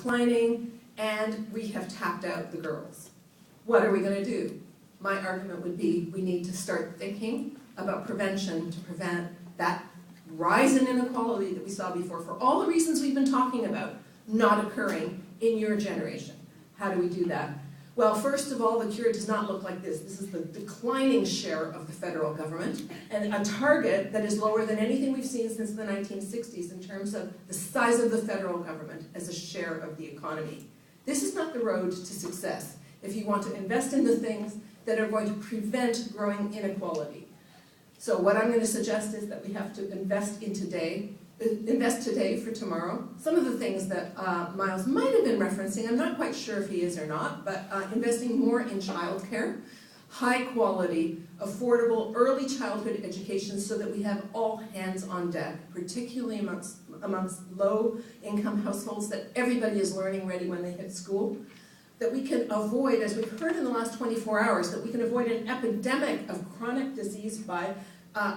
declining, and we have tapped out the girls. What are we going to do? My argument would be we need to start thinking about prevention to prevent that rise in inequality that we saw before, for all the reasons we've been talking about, not occurring in your generation. How do we do that? Well, first of all, the cure does not look like this. This is the declining share of the federal government, and a target that is lower than anything we've seen since the 1960s in terms of the size of the federal government as a share of the economy. This is not the road to success if you want to invest in the things that are going to prevent growing inequality. So what I'm going to suggest is that we have to invest today for tomorrow. Some of the things that Miles might have been referencing, I'm not quite sure if he is or not, but investing more in childcare, high quality, affordable early childhood education so that we have all hands on deck, particularly amongst low income households, that everybody is learning ready when they hit school. That we can avoid, as we've heard in the last 24 hours, that we can avoid an epidemic of chronic disease by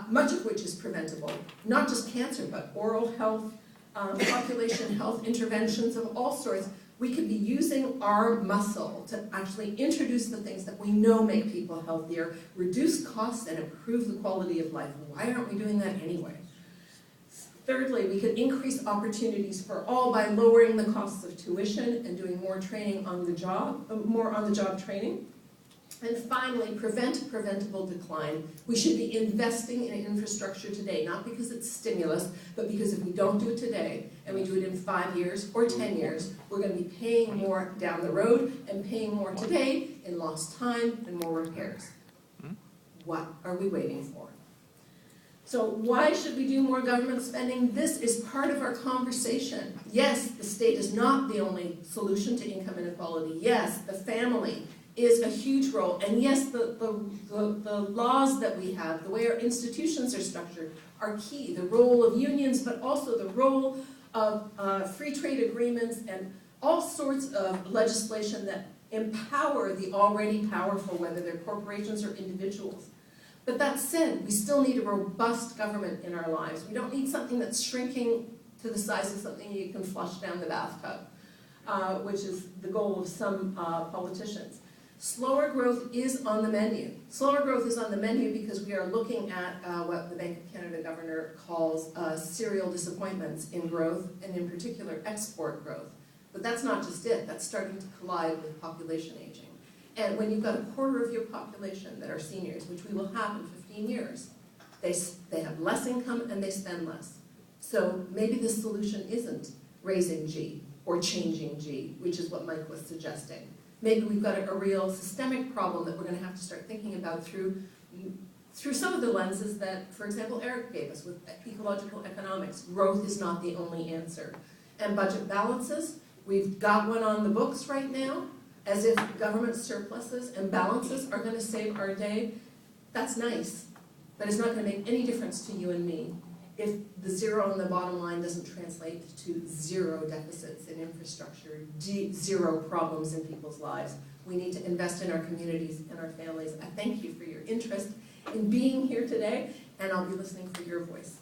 much of which is preventable. Not just cancer, but oral health, population health interventions of all sorts. We could be using our muscle to actually introduce the things that we know make people healthier, reduce costs, and improve the quality of life. Why aren't we doing that anyway? Thirdly, we could increase opportunities for all by lowering the costs of tuition and doing more training on the job, more on-the-job training. And finally, prevent preventable decline. We should be investing in infrastructure today, not because it's stimulus, but because if we don't do it today, and we do it in 5 years or 10 years, we're going to be paying more down the road and paying more today in lost time and more repairs. What are we waiting for? So why should we do more government spending? This is part of our conversation. Yes, the state is not the only solution to income inequality. Yes, the family is a huge role. And yes, the laws that we have, the way our institutions are structured, are key. The role of unions, but also the role of free trade agreements and all sorts of legislation that empower the already powerful, whether they're corporations or individuals. But that said, we still need a robust government in our lives. We don't need something that's shrinking to the size of something you can flush down the bathtub, which is the goal of some politicians. Slower growth is on the menu. Slower growth is on the menu because we are looking at what the Bank of Canada governor calls serial disappointments in growth, and in particular export growth. But that's not just it. That's starting to collide with population aging. And when you've got a quarter of your population that are seniors, which we will have in 15 years, they have less income and they spend less. So maybe the solution isn't raising G or changing G, which is what Mike was suggesting. Maybe we've got a real systemic problem that we're going to have to start thinking about through some of the lenses that, for example, Eric gave us with ecological economics. Growth is not the only answer. And budget balances, we've got one on the books right now, as if government surpluses and balances are going to save our day. That's nice, but it's not going to make any difference to you and me if the zero on the bottom line doesn't translate to zero deficits in infrastructure, zero problems in people's lives. We need to invest in our communities and our families. I thank you for your interest in being here today, and I'll be listening for your voice.